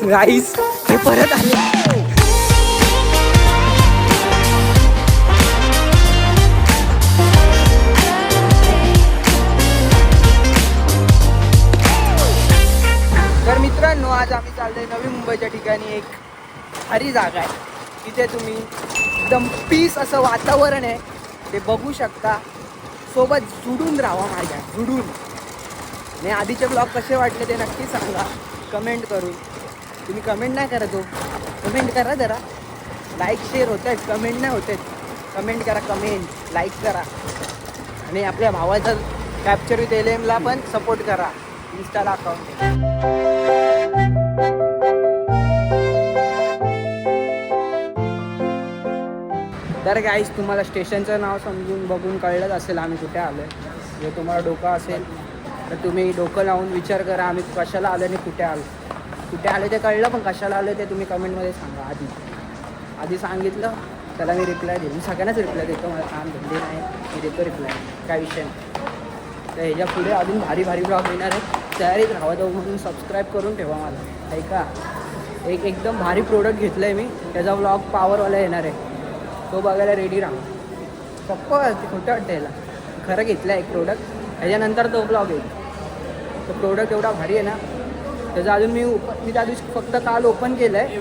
गाईस हे परत आले. तर मित्रांनो, आज आम्ही चाललोय नवी मुंबईच्या ठिकाणी. एक भारी जागा आहे, तिथे तुम्ही एकदम पीस असं वातावरण आहे, ते बघू शकता. सोबत जुडून राहा माझ्या, जुडून. आणि आधीचे ब्लॉग कसे वाटले ते नक्की सांगा कमेंट करून. तुम्ही कमेंट नाही करत हो, कमेंट करा जरा. लाईक शेअर होत आहेत, कमेंट नाही होत आहेत. कमेंट करा, कमेंट लाईक करा. आणि आपल्या भावाचा कॅप्चर विथ LM पण सपोर्ट करा, इंस्टाला अकाउंट आहे. तर गाईस, तुम्हाला स्टेशनचं नाव समजून बघून कळलंच असेल आम्ही कुठे आलो आहे. जर तुम्हाला डोकं असेल तर तुम्ही डोकं लावून विचार करा आम्ही कशाला आलो आणि कुठे आलो. कुठे आलो ते कळलं, पण कशाला आलो ते तुम्ही कमेंटमध्ये सांगा. आधी सांगितलं त्याला मी रिप्लाय देईन. मी सगळ्यांनाच रिप्लाय देतो, मला काम धंदे नाही, मी देतो रिप्लाय, काय विषय नाही. तर ह्याच्या पुढे अजून भारी भारी ब्लॉग येणार आहे, तयारीत राहावं जाऊ. म्हणून सबस्क्राईब करून ठेवा मला. ऐका, एकदम भारी प्रोडक्ट घेतलं आहे मी, त्याचा ब्लॉग पॉवरवाला येणार आहे, तो बघायला रेडी राहा. पप्पा खोटं वाटतं याला, खरं घेतलं आहे एक प्रोडक्ट, त्याच्यानंतर तो ब्लॉग येईल. तो प्रोडक्ट एवढा भारी आहे ना, त्याचं अजून मी त्या दिवशी फक्त काल ओपन केलं आहे.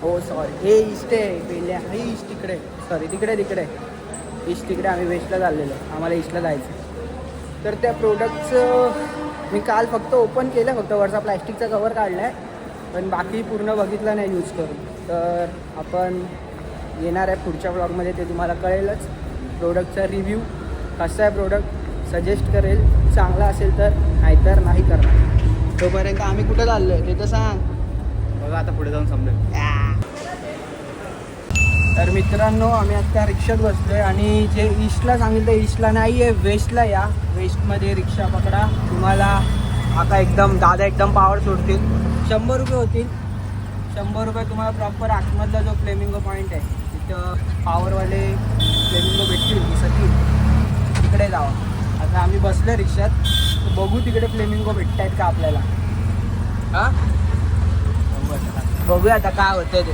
हो सॉरी, हे ईस्ट आहे पहिल्या, हे ईस्ट तिकडे, सॉरी तिकडे ईस्ट तिकडे. आम्ही वेस्टला चाललेलो, आम्हाला ईस्टला जायचं. तर त्या प्रोडक्टचं मी काल फक्त ओपन केलं, फक्त वरचा प्लॅस्टिकचा कवर काढला आहे, पण बाकी पूर्ण बघितलं नाही यूज करून. तर आपण येणार आहे पुढच्या ब्लॉगमध्ये, ते तुम्हाला कळेलच. प्रोडक्टचा रिव्ह्यू कसा आहे, प्रोडक्ट सजेस्ट करेल, चांगला असेल तर, नाहीतर नाही करणार. तोपर्यंत आम्ही कुठं चाललो आहे ते तर सांग. बघा आता पुढे जाऊन समजेल. तर मित्रांनो, आम्ही आता रिक्षात बसलो आहे आणि जे ईस्टला सांगितलं ईस्टला नाही आहे, वेस्टला या. वेस्टमध्ये रिक्षा पकडा, तुम्हाला आता एकदम दादा एकदम पावर सोडतील. 100 रुपये होतील. 100 रुपये तुम्हाला प्रॉपर आतमधला जो फ्लेमिंगो पॉईंट आहे तिथं पॉवरवाले फ्लेमिंगो भेटतील, दिसतील, तिकडे जावा. आता आम्ही बसलो रिक्षात, बघू तिकडे फ्लेमिंगो भेटत आहेत का आपल्याला. हां, बघूया आता काय होतंय ते.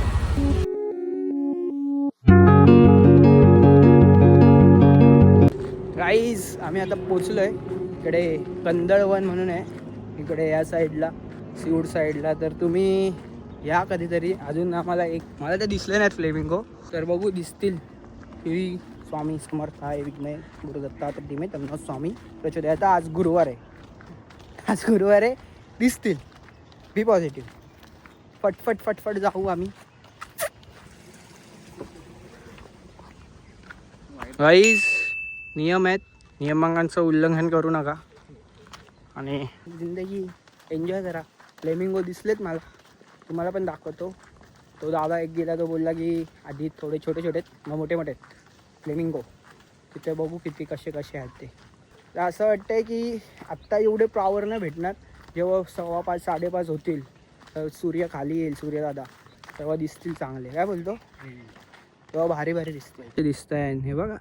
गाईज, आम्ही आता पोचलो आहे इकडे. कंदळवन म्हणून आहे इकडे या साईडला, सीऊड साईडला. तर तुम्ही या कधीतरी. अजून आम्हाला मला तर दिसले नाहीत फ्लेमिंगो, तर बघू दिसतील. श्री स्वामी समर्थ आहे विघ्ने गुरुदत्ता धीमे तन्नो स्वामी प्रचोदयात. आज गुरुवार आहे, दिसतील. बी पॉझिटिव्ह. फटफट जाऊ आम्ही. गाईज, नियम आहेत, नियमांचं उल्लंघन करू नका आणि जिंदगी एन्जॉय करा. फ्लेमिंगो दिसलेत मला, तुम्हाला पण दाखवतो. तो दादा एक गेला, तो बोलला की आधी थोडे छोटे मग मोठे फ्लेमिंगो. तिथे बघू किती कसे आहेत ते. तर असं वाटतंय की आत्ता एवढे पॉवर नाही भेटणार, जेव्हा 5:15 5:30 होतील तर सूर्य खाली येईल, सूर्यदादा, तेव्हा दिसतील चांगले. काय बोलतो, तेव्हा भारी दिसते. ते दिसत आहे हे बघा,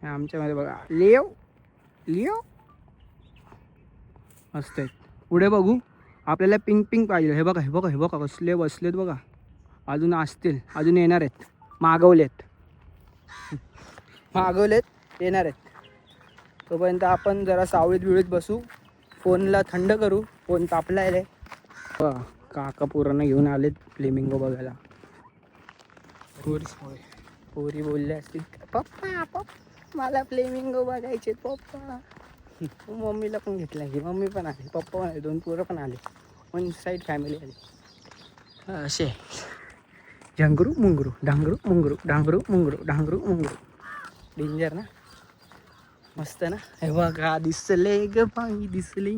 आमच्यामध्ये बघा. लिओ मस्त आहेत. पुढे बघू, आपल्याला पिंक पाहिजे. हे बघा कसले बसलेत बघा. अजून असतील, अजून येणार आहेत. मागवलेत येणार आहेत. तोपर्यंत आपण जरा सावळीत बसू, फोनला थंड करू. फोन तापला आहे. काका पोरांना घेऊन आलेत फ्लेमिंगो बघायला. पोरी बोलले असतील, पप्पा मला फ्लेमिंगो बघायचे पप्पा. मम्मीला पण घेतला की, मम्मी पण आली, पप्पा पण आले, 2 पोरं पण आले, 1 साईड फॅमिली आली. असे झंगरू मुंगरू डांगरू मुंगरू. डेंजर ना, मस्त ना. हे बघा दिसले ग बाई दिसले,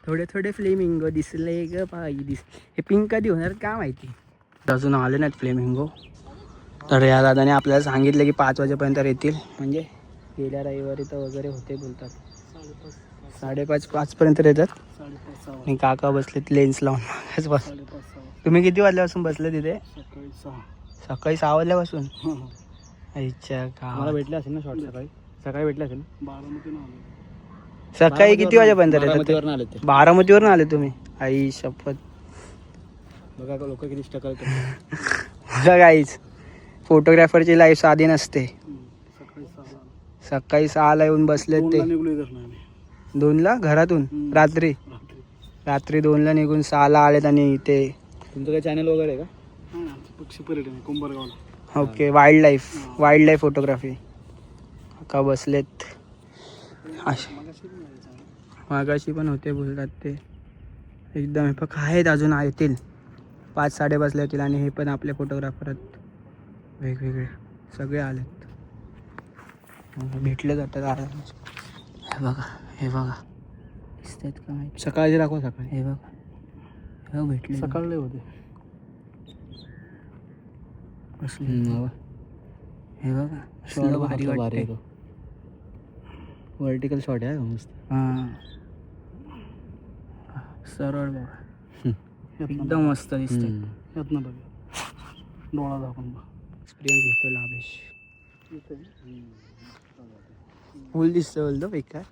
थोडे फ्लेमिंगो दिसले ग बाई हे पिंक कधी होणार काय माहिती. अजून आले नाहीत फ्लेमिंगो. तर या दादाने आपल्याला सांगितलं की 5 वाजेपर्यंत येतील, म्हणजे गेल्या रविवारी तर वगैरे होते बोलतात. 5:30 पर्यंत येतात. आणि काका बसलेत लेन्स लावून. बस तुम्ही किती वाजल्यापासून बसले तिथे? सकाळी 6 वाजल्यापासून. अच्छा, का मला भेटले असेल ना शॉर्ट? सकाळी भेटले असेल ना. सकाळी किती वाजेपर्यंत येतात? बारामतीवरून आले तुम्ही. आई शपथ. बघा लोक किती स्ट्रगल बघा गाईज, फोटोग्राफरची लाईफ साधी नसते. सकाळी 6ला येऊन बसले ते 2ला घरातून. रात्री 2ला निघून 6ला आलेत आणि इथे. तुमचं काही चॅनल वगैरे आहे का? पक्षी पर्यटन कुंभारगावला. Okay, wildlife photography. का बसलेत मागाशी पण होते बोलतात ते एकदम. हे फक्त आहेत अजून येतील 5-5:30 येतील. आणि हे पण आपले फोटोग्राफर आहेत वेगवेगळे सगळे आलेत. भेटले जातात. हे बघा दिसतात का माहिती? सकाळचे दाखवा सकाळी. हे बघा भेटले सकाळले होते. हे बघा असलं भारी वाटतंय. वर्टिकल शॉट आहे मस्त. हां सरळ बघा एकदम मस्त दिसते. डोळा दाखवून एक्सपिरियन्स घेतो लाभेश. फुल दिसतं बोलतो बेकार.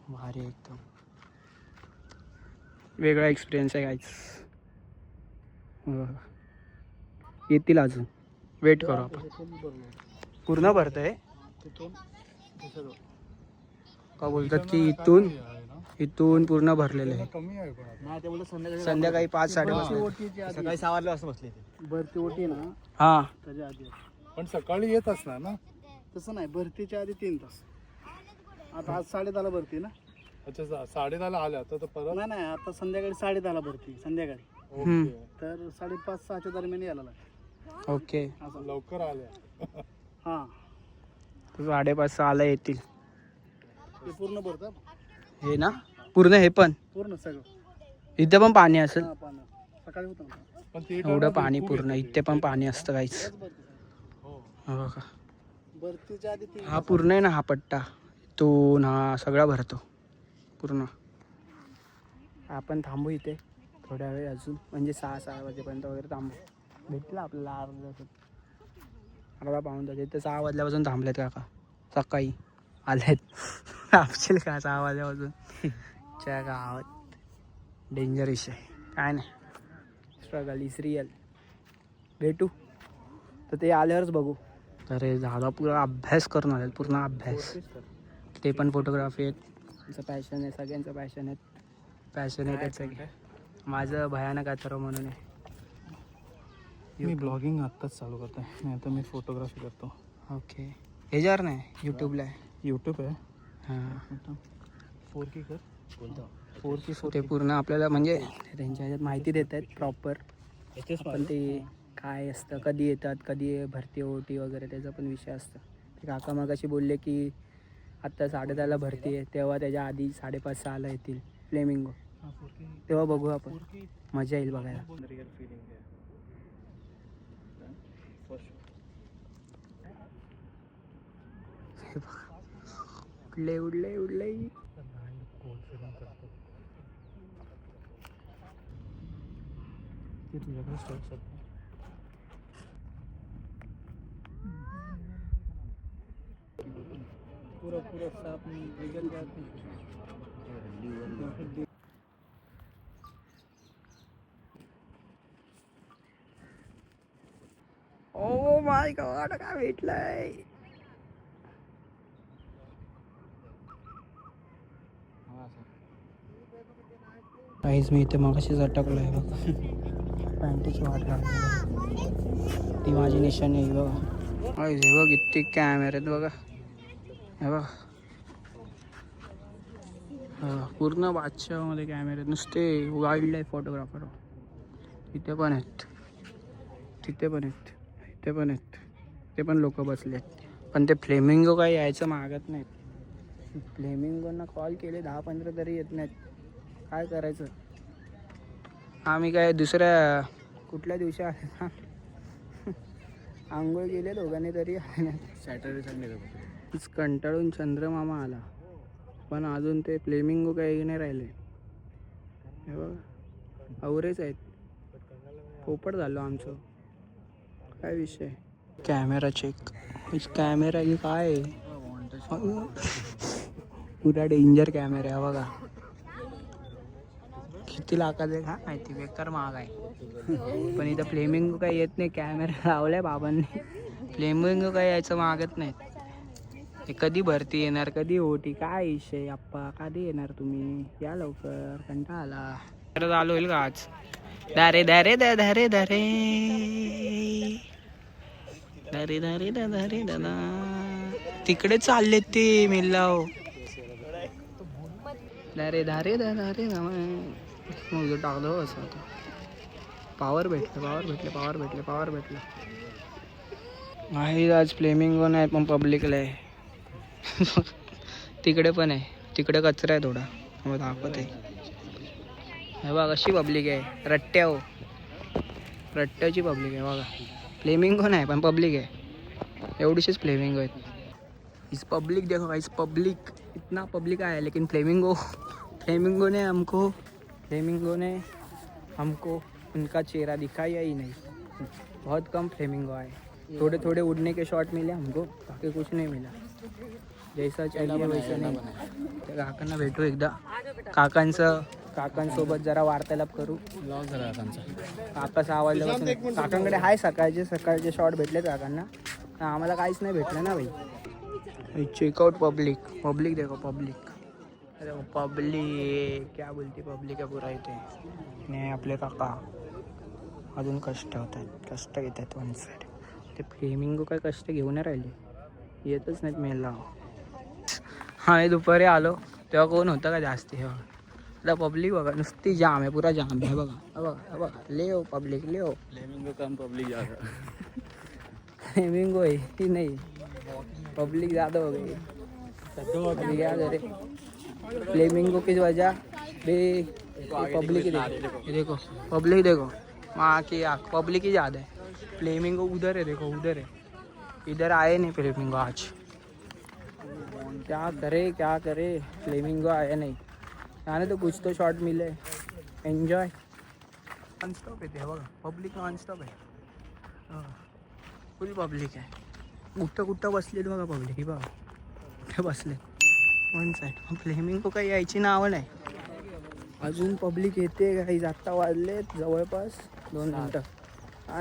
भारी एकदम वेगळा एक्सपिरियन्स आहे गाईज. येतील अजून, वेट करू आपण. पूर्ण भरतंय का बोलतात की इथून पूर्ण भरलेलं आहे. संध्याकाळी 5-5:30 सकाळी 6 वाजता बसले. भरती ओटी ना हां त्याच्या आधी. पण सकाळी येत असणार ना. तसं नाही, भरतीच्या आधी 3 तास. आता आज 10:30ला भरती ना. अच्छा 10:30 आल्या तर परत. नाही आता संध्याकाळी 10:30ला भरती संध्याकाळी. ओके. तर 5:30-6च्या दरम्यान यायला लागेल. ओके. असं लवकर आल्या. हां 5:30-6ला येतील. ते पूर्ण भरतं हे ना पूर्ण, हे पण पूर्ण सगळं. इथे पण पाणी असेल. हां पाणी सकाळी होतं ना. पण ते एवढं पाणी पूर्ण इथे पण पाणी असतं काहीच. बघा भरतीच्या आधी 3 हा पूर्ण आहे ना, हा पट्टा इथून हा सगळा भरतो पूर्ण. आपण थांबू इथे थोड्या वेळ अजून, म्हणजे 6 वाजेपर्यंत वगैरे थांबू. भेटला आपल्याला अर्धा पाऊण तास. इथे 6 वाजल्यापासून थांबलेत काका. सकाळी आलेत आपशील का 6 वाजल्यापासून च्या गावात. डेंजर विषय काय नाही. Struggle is real. भेटू तर ते आल्यावरच बघू. तर हे झाला पुरा अभ्यास करून आलेत, पूर्ण अभ्यास. ते पण फोटोग्राफी आहेत. त्यांचं पॅशन आहे, सगळ्यांचं पॅशन आहेत सगळे. माझं भयानक अथर्व म्हणून आहे. मी ब्लॉगिंग आत्ताच चालू करतोय, नाही तर मी फोटोग्राफी करतो. ओके. ह्याच्यावर नाही, यूट्यूबला आहे. यूट्यूब आहे. हां 4K कर. कोणतं 4K? ते पूर्ण आपल्याला म्हणजे त्यांच्या ह्याच्यात माहिती देत आहेत प्रॉपर. पण ते काय असतं, कधी येतात, कधी भरती ओटी वगैरे त्याचा पण विषय असतं. ते काका मागाशी बोलले की आत्ता 10:30ला भरती आहे, तेव्हा त्याच्या आधी 5:30-6ला येतील फ्लेमिंगो. तेव्हा बघू आपण, मजा येईल बघायला. उडले ते तुझ्याकडे स्टॉक पुरा साफ निघत जात नाही. ओ माय गॉड, काय भेटलंय. काहीच मी इथे मगाशीच अटकलो आहे बघा. पॅन्टीची वाट लागली. ती माझी निशाणी आहे बघा. हे बघ किती कॅमेरे आहेत बघा. हे बघा पूर्ण बादशाहमध्ये कॅमेरे आहेत. नुसते वाईल्ड लाईफ फोटोग्राफर. इथे पण आहेत, तिथे पण आहेत, इथे पण आहेत. ते पण लोक बसले आहेत. पण ते फ्लेमिंगो काही यायचं मागत नाहीत. फ्लेमिंगोंना कॉल केले 10-15 तरी येत नाहीत. काय करायचं. आम्ही काय दुसऱ्या कुठल्या दिवशी आले ना, आंघोळ गेले दोघांनी तरी सॅटर्डे संडे कंटाळून चंद्रमामा आला. पण अजून ते फ्लेमिंगो काही नाही राहिले. हे बघा अवरेज आहेत. पोपट झालो आमचं. काय विषय. Camera check. कॅमेरा की काय पुरा डेंजर कॅमेरा आहे बघा. किती लाखाचं आहे का माहिती, बेकार महाग आहे. पण इथं फ्लेमिंगो काही येत नाही, कॅमेरा लावलाय बाबांनी. फ्लेमिंगो काही यायचं मागत नाही. हे कधी भरती येणार, कधी ओटी, काय विषय आप्पा, कधी येणार तुम्ही, या लवकर, कंटाळा आला. तर चालू होईल का आज? दारे दारे दा धारे दारे दारे दारे दा धारे दादा, तिकडे चालले ते मिल्लाव. दारे दारे दा धारे दा, मग टाकलो असं. पावर भेटलं. आहे आज फ्लेमिंगो नाही पण पब्लिकला आहे. तिकडे पण आहे, तिकडे कचरा आहे थोडा, मग दाखवत आहे. हे बघा कशी पब्लिक आहे, रट्ट्याची पब्लिक आहे बघा. फ्लेमिंगो नाही पण पब्लिक आहे, एवढीशीच फ्लेमिंगो आहेत. इस पब्लिक देखो गाइस, पब्लिक इतना पब्लिक आया, लेकिन फ्लेमिंगो ने हमको उनका चेहरा दिखाया ही नहीं. बहुत कम फ्लेमिंगो आए, थोड़े थोड़े उड़ने के शॉट मिले हमको, बाकी कुछ नहीं मिला. जैसा चाहिए वैसा नाही. त्या काकांना भेटू एकदा, काकांसोबत जरा वार्तालाप करू. काकाचा आवाज काकांकडे आहे, सकाळचे शॉट भेटले काकांना, आम्हाला काहीच नाही भेटलं ना भाई. चेकआउट पब्लिक देखो, अरे पब्लिक क्या बोलते, पब्लिक आहे पुरा इथे. नाही आपले काका अजून कष्ट घेत आहेत वन साईड. ते फ्लेमिंगो काय कष्ट घेऊन नाही राहिले, येतच नाहीत मेला. हा दुपारी आलो तेव्हा कोण होतं का जास्ती, हे बघा आता पब्लिक बघा नुसती जाम आहे, पुरा जाम आहे. बघा ले हो पब्लिक, ले हो. फ्लेमिंगो कम पब्लिक ज़्यादा. फ्लेमिंगो है ही नहीं, पब्लिक ज़्यादा हो गई. क्या करे, फ्लेमिंगो की वजह भी पब्लिक ही देखो पब्लिक देखो, वहाँ की आँख पब्लिक ही ज़्यादा है. फ्लेमिंगो उधर है, देखो उधर है, इधर आए नहीं फ्लेमिंगो आज. क्या करे, फ्लेमिंगो आया नहीं. आने तो कुछ तो शॉट मिले, एन्जॉय. नॉनस्टॉप येते बघा, पब्लिक नॉनस्टॉप आहे, फुल पब्लिक आहे. कुठं बसलेत बघा पब्लिक, ही बघा कुठे बसले वन साईड. फ्लेमिंगो काही यायची नावं नाही, अजून पब्लिक येते. काही आत्ता वाजलेत जवळपास 2 मिनटं.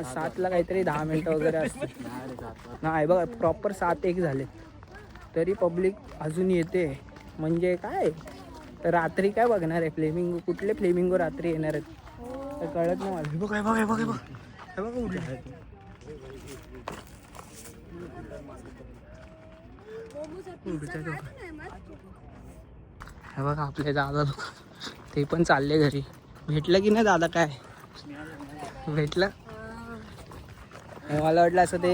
7ला काहीतरी 10 मिनटं वगैरे असते. नाही बघा प्रॉपर 7:01 झाले तरी पब्लिक अजून येते. म्हणजे काय रात्री काय बघणार आहे फ्लेमिंगो, कुठले फ्लेमिंगो रात्री येणार आहेत तर कळत नाही मला. हे बघा उडले. हे बघा आपले दादा लोक, ते पण चालले घरी. भेटलं की नाही दादा, काय भेटलं? मला वाटलं असं ते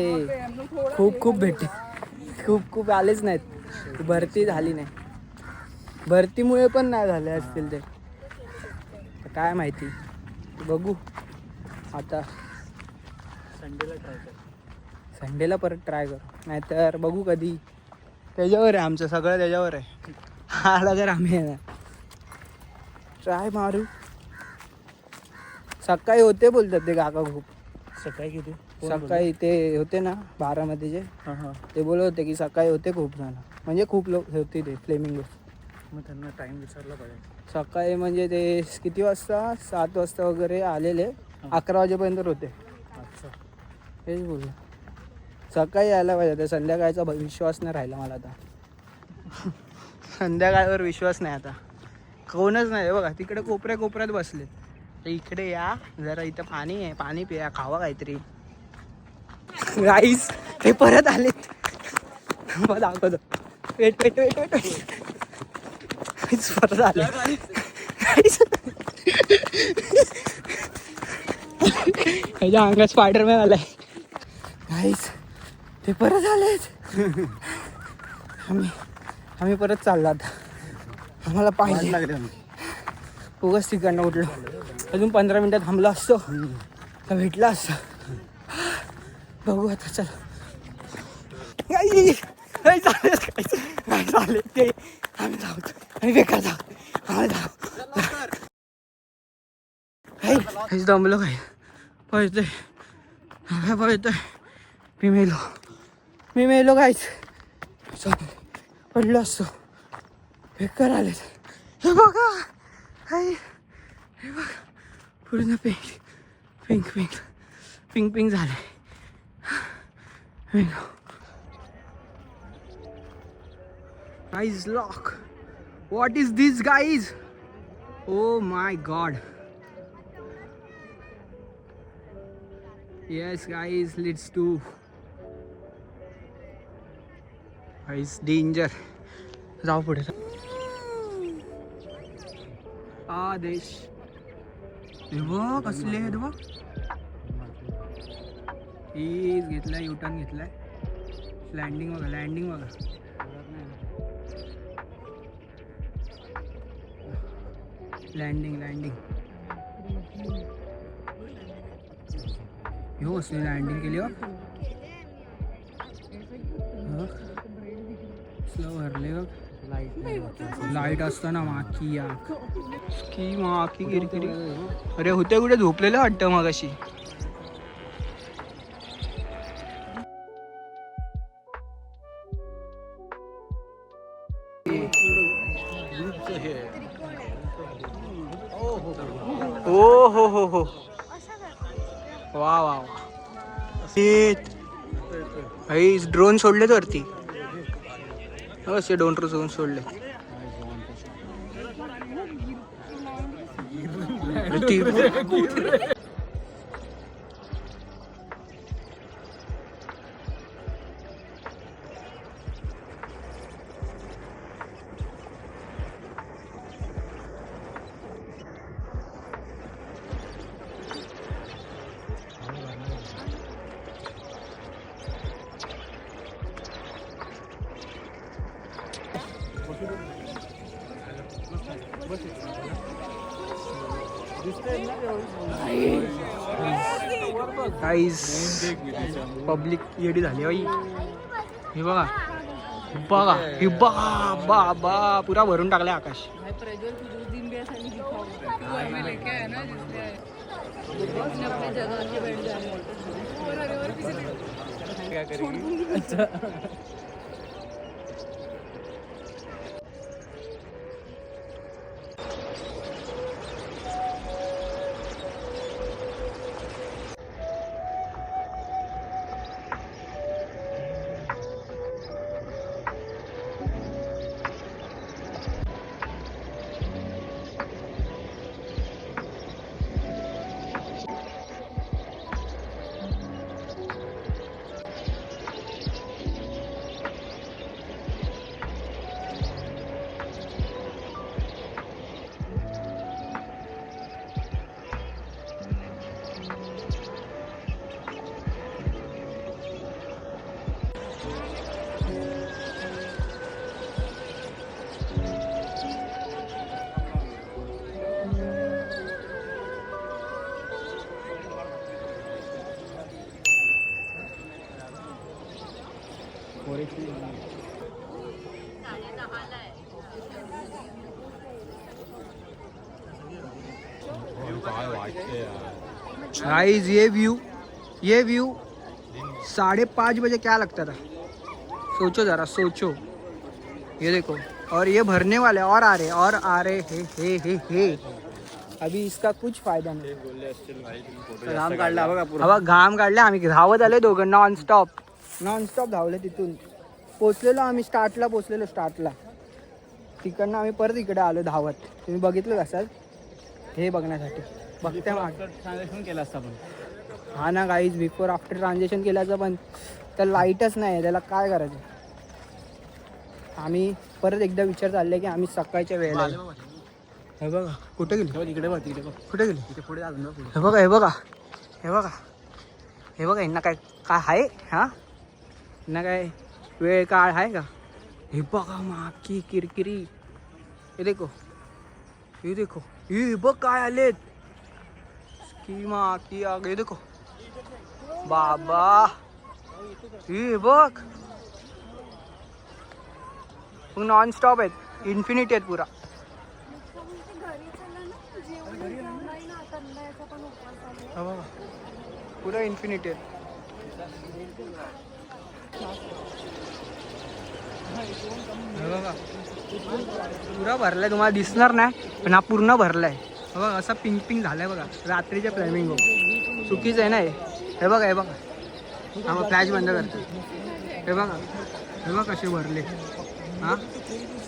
खूप भेटते, खूप आलेच नाहीत, भरती झाली नाही. भरतीमुळे पण नाही झाले असतील ते, काय माहिती, बघू आता. संडेला परत ट्राय करू, नाहीतर बघू कधी. त्याच्यावर आहे आमचं सगळं, त्याच्यावर आहे. आला तर आम्ही ट्राय मारू. सकाळी होते बोलतात ते काका खूप. सकाळी किती? सकाळी ते होते ना बारामतीचे, ते बोलत होते की सकाळी होते खूप जण, म्हणजे खूप लोक होते ते फ्लेमिंगो. मग त्यांना टाइम विचारला पाहिजे. सकाळी म्हणजे ते किती वाजता, 7 वाजता वगैरे आलेले, 11 वाजेपर्यंत होते. अच्छा, हेच बोललो. सकाळी यायला पाहिजे, तर संध्याकाळचा विश्वास नाही राहिला मला आता. संध्याकाळवर विश्वास नाही आता, कोणच नाही. बघा तिकडे कोपऱ्यात बसलेत, तर इकडे या जरा, इथं पाणी आहे, पाणी पिया, खावा काहीतरी. राईस ते परत आलेत, मग दाखवतो. वेट परत आले. ह्याच्या अंगात स्पायडरमॅन आलाय. राईस ते परत आलेत. आम्ही परत चाललो आता, आम्हाला पाहिजे. उगाच तिकडनं उठलो, अजून 15 मिनटं थांबलो असतो तर भेटला असतं. बघू आता, चला. चालेल ते आम्ही धावतो, आम्ही बेकार धावतो, आम्ही काहीच दमलो, काय पळतोय. मी मेलो काहीच, पडलो असतो. बेकार आले. हे बघा, हे बघ पूर्ण pink pink pink pink pink झालंय. Guys, look. What is this, guys? Oh my God. Yes, guys, let's do. Guys, danger. जाऊ पुढे. आदेश. हे बघ कसले आहेत बघ. घेतलाय युटर्न घेतलाय. लँडिंग बघा, लँडिंग बघा. लँडिंग लँडिंग हो असली लँडिंग केली हो. स्लो भरले बघ. लाईट असताना माकी या की माकी किरकिरी. अरे होते कुठे झोपलेलं वाटतं मग अशी. ओ हो वा वा ड्रोन सोडलेत वरती. असे ड्रोन सोडले. गाईज पब्लिक येडी झाली बाई. हे बघा बघा हे बा पुरा भरून टाकलाय आकाश. गाइस ये व्यू 5:30 बजे क्या लगता था. सोचो जरा सोचो. ये देखो और ये भरने वाले और आ रहे हे. अभी इसका कुछ फायदा नाही. घाम काढला बघा पुरा. हवा घाम काढले. आम्ही धावत आले दोघं नॉनस्टॉप धावले. तिथून पोचलेलो आम्ही स्टार्टला. तिकडनं आम्ही परत इकडे आलो धावत. तुम्ही बघितलं असाल हे बघण्यासाठी. बघते ट्रान्झॅक्शन केलं असतं पण. हा ना गाईज बिफोर आफ्टर ट्रान्झॅक्शन केल्याचं पण त्याला लाईटच नाही. त्याला काय करायचं. आम्ही परत एकदा विचार चालले की आम्ही सकाळच्या वेळेला. हे बघा कुठे गेली. तिकडे बघ कुठे गेली. तिथे पुढे अजून पुढे. हे बघा यांना काय आहे. हा यांना काय वेळ काळ आहे का. हे बघा माकी किरकिरी. हे देखो हे बघ काय आलेत. की माकी आग. हे देखो बाबा. हे बघ नॉन स्टॉप आहेत. इन्फिनिटी आहेत पुरा. पुरा इन्फिनिटी आहे. बघा पुरा भरलाय. तुम्हाला दिसणार नाही पण हा पूर्ण भरलाय. बघा असा पिंक पिंक झालाय बघा रात्रीच्या फ्लॅमिंगो. चुकीचं आहे ना हे बघा हा बघ फ्लॅश बंद करतो. हे बघा कसे भरले. हां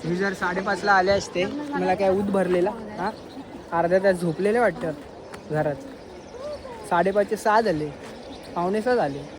मी जर 5:30ला आले असते मला काय ऊत भरलेला. हां अर्ध्या तास झोपलेले वाटतं घरात. 5:30चे 6 झाले, 5:45 झाले.